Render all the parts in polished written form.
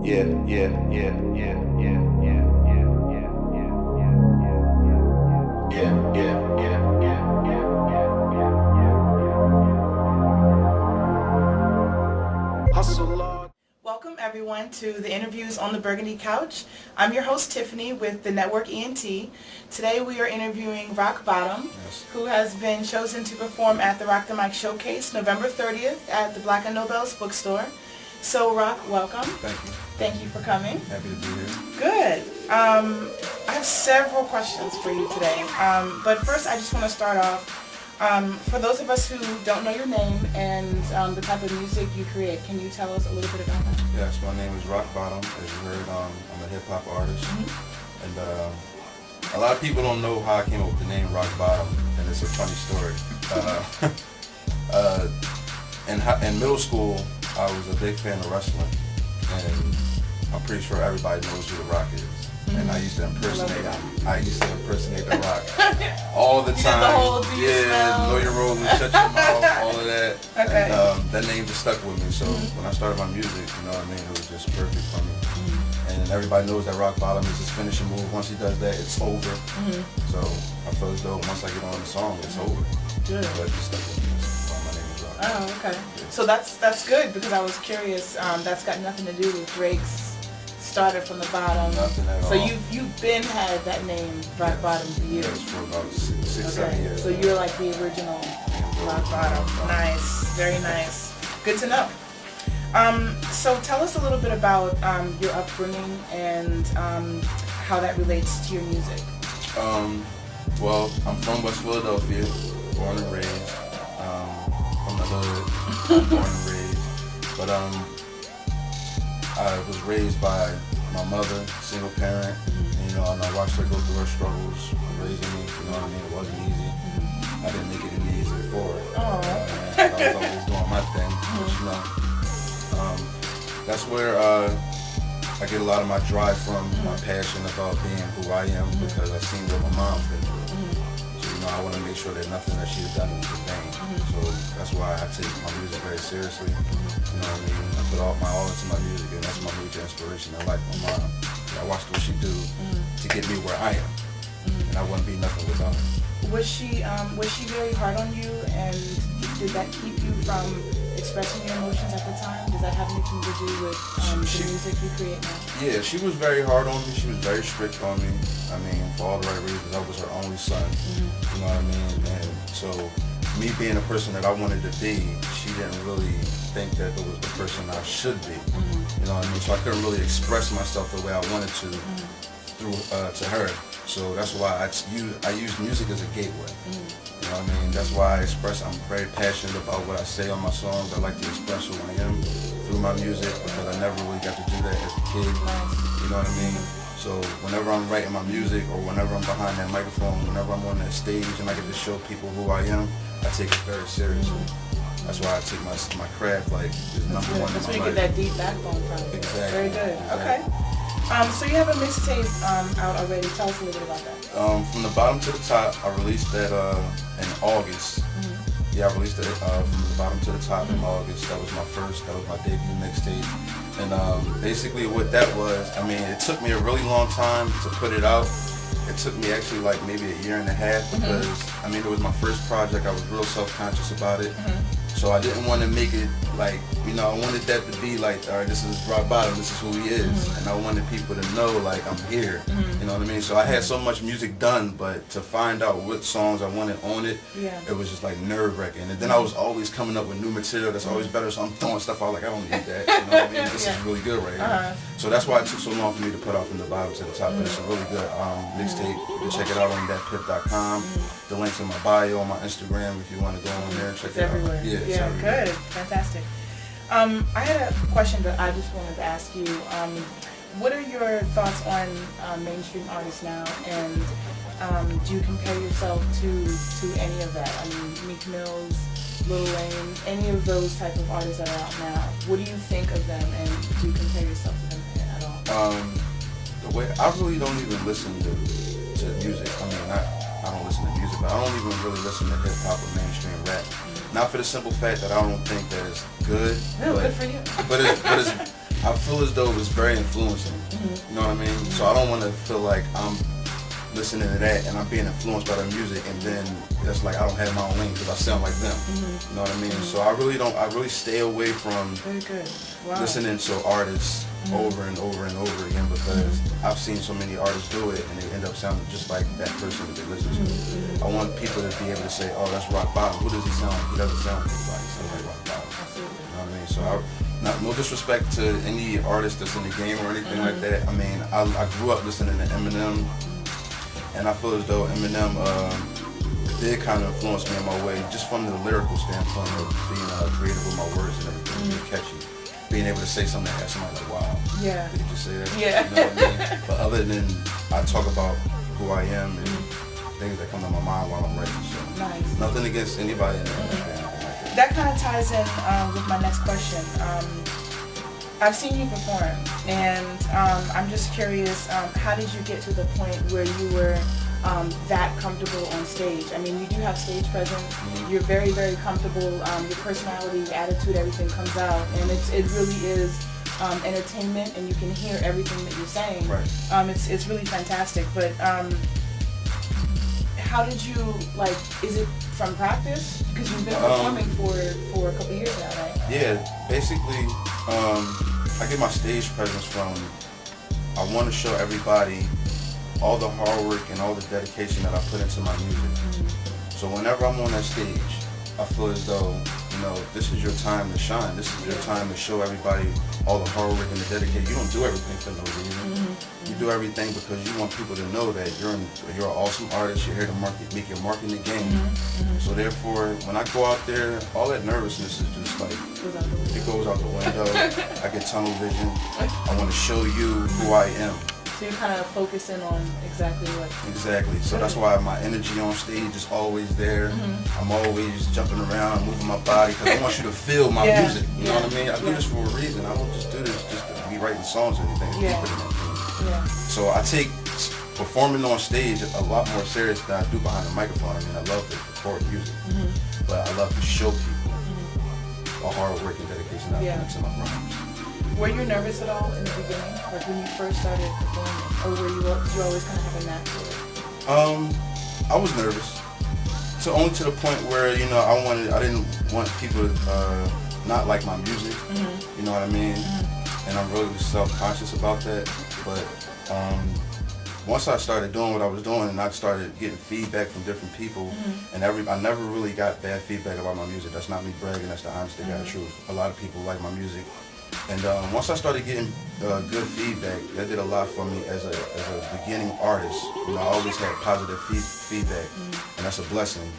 Yeah, yeah, yeah, yeah, yeah, yeah, yeah, yeah, yeah, yeah, yeah, yeah, yeah, yeah, yeah. Hustle Lord. Welcome everyone to the interviews on the Burgundy Couch. I'm your host Tiffany with the Network ENT. Today we are interviewing Rock Bottom, who has been chosen to perform at the Rock the Mic Showcase November 30th at the Black & Nobel's bookstore. So Rock, welcome. Thank you. Thank you for coming. Happy to be here. Good. I have several questions for you today. But first I just want to start off, for those of us who don't know your name and the type of music you create, can you tell us a little bit about that? Yes, my name is Rock Bottom. As you heard, I'm a hip hop artist. And a lot of people don't know how I came up with the name Rock Bottom, and it's a funny story. In middle school, I was a big fan of wrestling, and I'm pretty sure everybody knows who The Rock is. And I used to impersonate The Rock all the time. The whole know your role and shut your mouth, all of that. Okay. And that name just stuck with me. So when I started my music, you know what I mean, it was just perfect for me. And everybody knows that Rock Bottom is his finishing move. Once he does that, it's over. So I feel as though once I get on the song, it's over. Good. So it just stuck with me. That's why my name is Rock. Oh, okay. So that's good because I was curious. That's got nothing to do with Drake's started from the bottom. Nothing at all. So you've been had that name Rock Bottom for years. Yes, for about 6-7 years. So you're like the original Rock Bottom. Nice, very nice. Good to know. So tell us a little bit about your upbringing and how that relates to your music. Well, I'm from West Philadelphia, born and raised. From the hood, born and raised. But I was raised by my mother, single parent, and, and I watched her go through her struggles raising me. You know what I mean? It wasn't easy. I didn't make it any easier for her. I was always doing my thing, but that's where I get a lot of my drive from, my passion about being who I am, because I've seen what my mom's been through. So, I want to make sure that nothing that she's done is in vain. So that's why I take my music very seriously. You know what I mean? I put all into my music, and that's my major inspiration in life. My mom, I watched what she do to get me where I am, and I wouldn't be nothing without her. Was she very hard on you, and did that keep you from expressing your emotions at the time? Does that have anything to do with the music you create now? Yeah, she was very hard on me. She was very strict on me. I mean, for all the right reasons. I was her only son. You know what I mean? And so, me being the person that I wanted to be, she didn't really think that it was the person I should be. You know what I mean? So I couldn't really express myself the way I wanted to through to her. So that's why I use music as a gateway. You know what I mean? That's why I'm very passionate about what I say on my songs. I like to express who I am through my music, because I never really got to do that as a kid. You know what I mean? So whenever I'm writing my music, or whenever I'm behind that microphone, whenever I'm on that stage and I get to show people who I am, I take it very seriously. That's why I take my craft like number one in my life. That's where you get that deep backbone from. Exactly. Very good. Okay. So you have a mixtape out already. Tell us a little bit about that. From the bottom to the top, I released that in August. Yeah, I released it from the bottom to the top in August. That was my debut mixtape. And basically what that was, I mean, it took me a really long time to put it out. It took me actually like maybe a year and a half, because I mean, it was my first project. I was real self-conscious about it. So I didn't want to make it like, I wanted that to be like, all right, this is Rock Bottom, this is who he is. And I wanted people to know, like, I'm here. You know what I mean? So I had so much music done, but to find out what songs I wanted on it, it was just like nerve-wracking. And then I was always coming up with new material that's always better, so I'm throwing stuff out like, I don't need that. You know what I mean? This is really good right here. So that's why it took so long for me to put out from the bottom to the top. But it's a really good mixtape. You can check it out on thatpiff.com. The link's in my bio on my Instagram if you want to go on there and check it out. Yeah, it's everywhere. Good. Fantastic. I had a question that I just wanted to ask you. What are your thoughts on mainstream artists now, and do you compare yourself to any of that? I mean, Meek Mill's, Lil Wayne, any of those type of artists that are out now. What do you think of them, and do you compare yourself to them at all? The way I really don't even listen to music. I mean, I don't listen to music, but I don't even really listen to hip hop or mainstream rap. Not for the simple fact that I don't think that it's good. No, good for you. But I feel as though it's very influencing. You know what I mean? So I don't want to feel like I'm listening to that and I'm being influenced by their music, and then it's like I don't have my own lane because I sound like them. You know what I mean? So I really stay away from Very good. Wow. listening to artists over and over and over again, because I've seen so many artists do it and they end up sounding just like that person that they listen to. I want people to be able to say, oh, that's rock bottom. Who does he sound like? He doesn't sound like anybody. He sounds like rock bottom. You know what I mean? So no disrespect to any artist that's in the game or anything like that. I mean, I grew up listening to Eminem, and I feel as though Eminem did kind of influence me in my way, just from the lyrical standpoint of being creative with my words and everything, being catchy. Being able to say something that has somebody like, wow, Yeah. did you just say that? Yeah. You know what I mean? But other than I talk about who I am and things that come to my mind while I'm writing, so Nice. nothing against anybody in the industry or anything like that. That kind of ties in with my next question. I've seen you perform, and I'm just curious, how did you get to the point where you were that comfortable on stage? I mean, you do have stage presence. You're very, very comfortable. Your personality, your attitude, everything comes out, and it really is entertainment, and you can hear everything that you're saying. Right. It's really fantastic. But how did you, like? Is it from practice? Because you've been performing for a couple years now, right? Yeah, basically, I get my stage presence from, I want to show everybody all the hard work and all the dedication that I put into my music. So whenever I'm on that stage, I feel as though, you know, this is your time to shine. This is your time to show everybody all the hard work and the dedication. You don't do everything for no reason. You do everything because you want people to know that you're an awesome artist. You're here to make your mark in the game. So therefore, when I go out there, all that nervousness is just like, it goes out the window. I get tunnel vision. I want to show you who I am. So you're kind of focusing on exactly what. Exactly. So that's why my energy on stage is always there. I'm always jumping around, moving my body, because I want you to feel my music. You know what I mean? I do this for a reason. I don't just do this just to be writing songs or anything. It's deeper than that. So I take performing on stage a lot more serious than I do behind the microphone. I mean, I love to record music, but I love to show people all hard work and dedication I put into my rhymes. Were you nervous at all in the beginning, like when you first started performing, or did you always kind of have a knack for it? I was nervous, so only to the point where, you know, I didn't want people to not like my music. You know what I mean? And I'm really self-conscious about that. But once I started doing what I was doing, and I started getting feedback from different people, and I never really got bad feedback about my music. That's not me bragging. That's the honest to God truth. A lot of people like my music. And once I started getting good feedback, that did a lot for me as a beginning artist. You know, I always had positive feedback, and that's a blessing.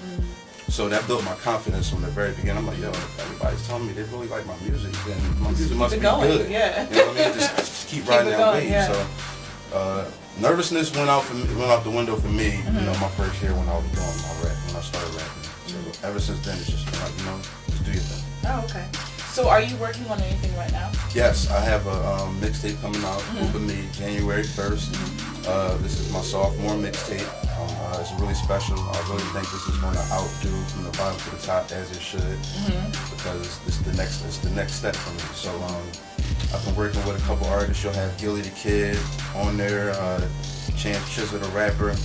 So that built my confidence from the very beginning. I'm like, yo, if everybody's telling me they really like my music, then my music must be good. Yeah. You know what I mean? Just keep riding that wave. Yeah. So nervousness went out the window for me. You know, my first year when I was doing my rap, when I started rapping. So ever since then, it's just been like, you know, just do your thing. Oh, okay. So are you working on anything right now? Yes, I have a mixtape coming out, Uber Me, January 1st. This is my sophomore mixtape. It's really special. I really think this is going to outdo from the bottom to the top, as it should, because it's the next step for me. So I've been working with a couple artists. You'll have Gilly the Kid on there, Chance Chisel the rapper,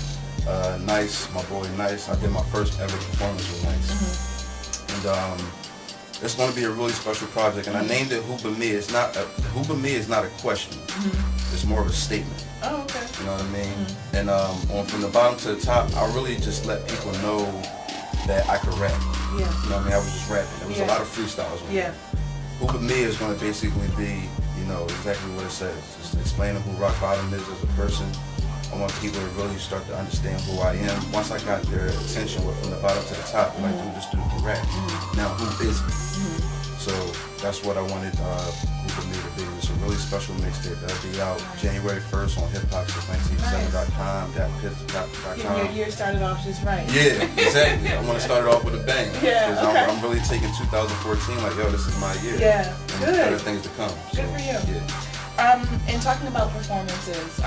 Nice, my boy Nice. I did my first ever performance with Nice, and it's going to be a really special project, and I named it Who But Me. Who But Me is not a question. It's more of a statement. Oh, okay. You know what I mean? And from the bottom to the top, I really just let people know that I could rap. Yeah. You know what I mean? I was just rapping. There was a lot of freestyles. Who But Me is going to basically be, you know, exactly what it says. Just explaining who Rock Bottom is as a person. I want people to really start to understand who I am. Once I got their attention from the bottom to the top, like, dude, this dude can rap. Now, who is he? So that's what I wanted Who But Me to be. It's a really special mixtape that'll be out January 1st on hiphop1987.com, Your year started off just right. Yeah, exactly. I want to start it off with a bang. Yeah, okay. I'm really taking 2014 like, yo, this is my year. Yeah, and good. Better things to come. Good for you. Yeah. And talking about performances,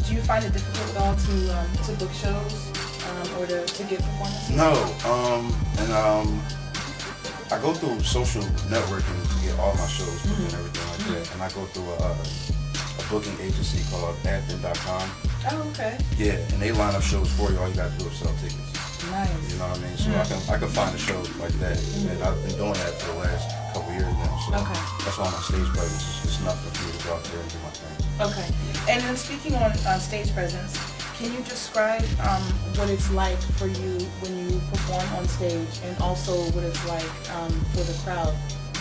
do you find it difficult at all to book shows or to get performances? No, and I go through social networking to get all my shows booked and everything like that, and I go through a booking agency called Acton.com. Oh, okay. Yeah, and they line up shows for you. All you gotta do is sell tickets. Nice. You know what I mean? So I can find a show like that, and I've been doing that for the last couple years now. So that's why my stage presence is nothing for me to go out there and do my thing. Okay. And then speaking on stage presence, can you describe what it's like for you when you perform on stage, and also what it's like for the crowd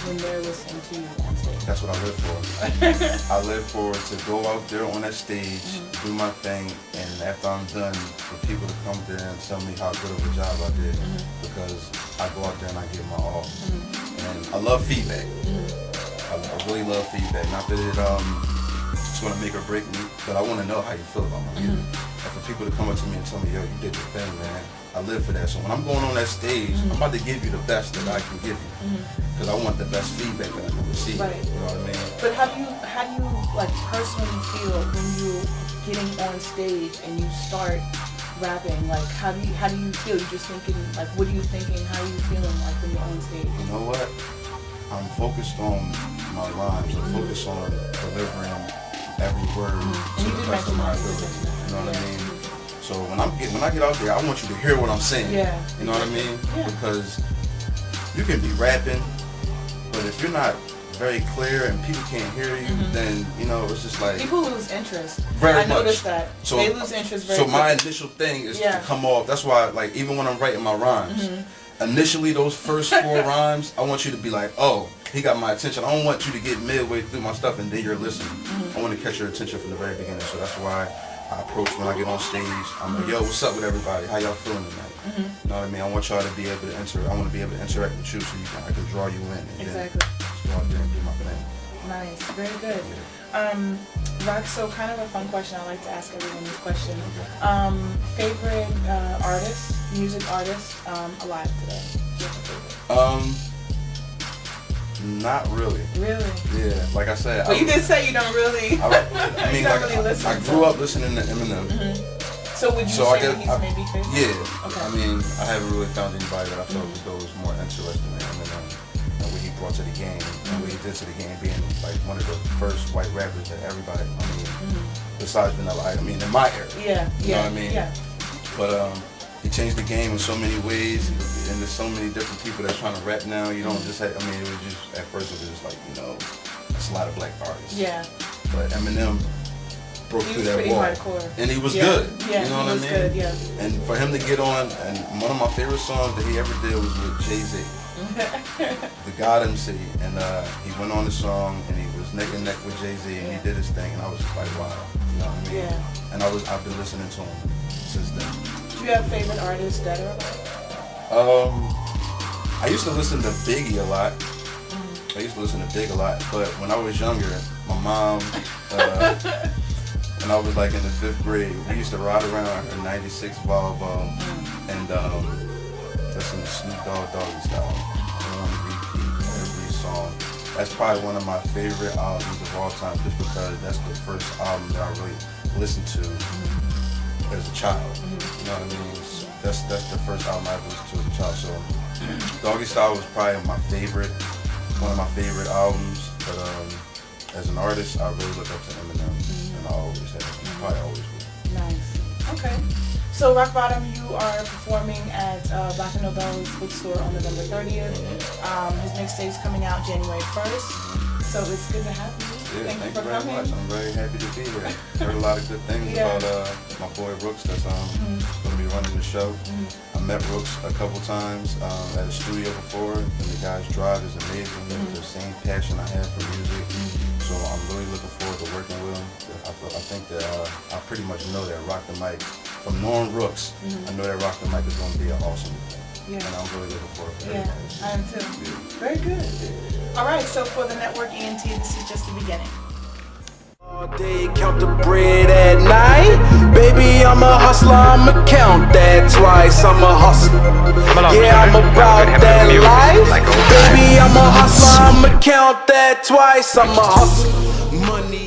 when they're listening to you on stage? That's what I live for. I live for to go out there on that stage, do my thing, and after I'm done, for people to come there and tell me how good of a job I did, because I go out there and I give my all. And I love feedback. I really love feedback. Not that it's gonna make or break me, but I want to know how you feel about my music. And for people to come up to me and tell me, yo, you did your thing, man. I live for that. So when I'm going on that stage, I'm about to give you the best that I can give you, because I want the best feedback that I can receive. Right. You know what I mean? But how do you like personally feel when you're getting on stage and you start rapping? Like how do you feel? You just thinking like, what are you thinking? How are you feeling like when you're on stage? You know what? I'm focused on my rhymes. I'm focused on delivering every word to the best of my ability. You know what I mean? So when I get out there, I want you to hear what I'm saying. Yeah. You know what I mean? Yeah. Because you can be rapping, but if you're not very clear and people can't hear you, then you know it's just like people lose interest. Very I much. noticed that. So they lose interest very So quickly. my initial thing is to come off. That's why, like, even when I'm writing my rhymes, initially those first 4 rhymes, I want you to be like, oh, he got my attention. I don't want you to get midway through my stuff and then you're listening. I want to catch your attention from the very beginning. So that's why I approach when I get on stage. I'm like, yo, what's up with everybody? How y'all feeling tonight? You know what I mean? I want y'all to be able to I want to be able to interact with you so I can draw you in. And exactly. Then just go out there and do my thing. Nice, very good. Rock, so kind of a fun question. I like to ask everyone this question. Favorite artist, music artist, alive today? Do you have a favorite? Not really. Really? Yeah, like I said. But you did say you don't really. I mean, you don't really listen. I grew up listening to Eminem. So would you say that he's maybe favorite? Yeah. Okay. I mean, I haven't really found anybody that I felt as though was more interesting than Eminem, and what he brought to the game, and what he did to the game, being like one of the first white rappers that everybody, I mean, besides Vanilla Ice, I mean, in my era. Yeah. You know what I mean? Yeah. But he changed the game in so many ways, and there's so many different people that's trying to rap now. You don't just have, I mean, it was just, at first it was just like, you know, it's a lot of black artists. Yeah. But Eminem broke through that wall. Hardcore. And he was good. Yeah, you know what I mean? Good, yeah. And for him to get on, and one of my favorite songs that he ever did was with Jay-Z, the God MC, and he went on the song and he was neck and neck with Jay-Z, and he did his thing, and I was just like, wow, you know what I mean? Yeah. And I've been listening to him since then. Do you have favorite artists that are alive? I used to listen to Biggie a lot. I used to listen to Big a lot, but when I was younger, my mom, when I was like in the 5th grade, we used to ride around her 96 Volvo and listen to Snoop Doggy Style on repeat every song. That's probably one of my favorite albums of all time, just because that's the first album that I really listened to as a child. You know what I mean? So that's the first album I ever listened to as a child. So Doggy Style was probably one of my favorite albums. But as an artist, I really look up to Eminem, and I always have, and probably always will. Nice. Okay. So Rock Bottom, you are performing at Black & Nobel's bookstore on November 30th. His mixtape's coming out January 1st. So it's good to have you. Yeah, Thank you for very coming. much. I'm very happy to be here. Heard a lot of good things about my boy Rooks that's going to be running the show. I met Rooks a couple times at a studio before, and the guy's drive is amazing. The same passion I have for music. So I'm really looking forward to working with him. I think that I pretty much know that Rock the Mic, from knowing Rooks, I know that Rock the Mic is going to be an awesome thing. Yeah. And I'm really looking forward to everybody. I am too. Very good. All right, so for the Network ENT, this is just the beginning. All day, count the bread at night. Baby, I'm a hustler, I'ma count that twice. I'm a hustler. Yeah, I'm about that life. Baby, I'm a hustler, I'ma count that twice. I'm a hustler. Money.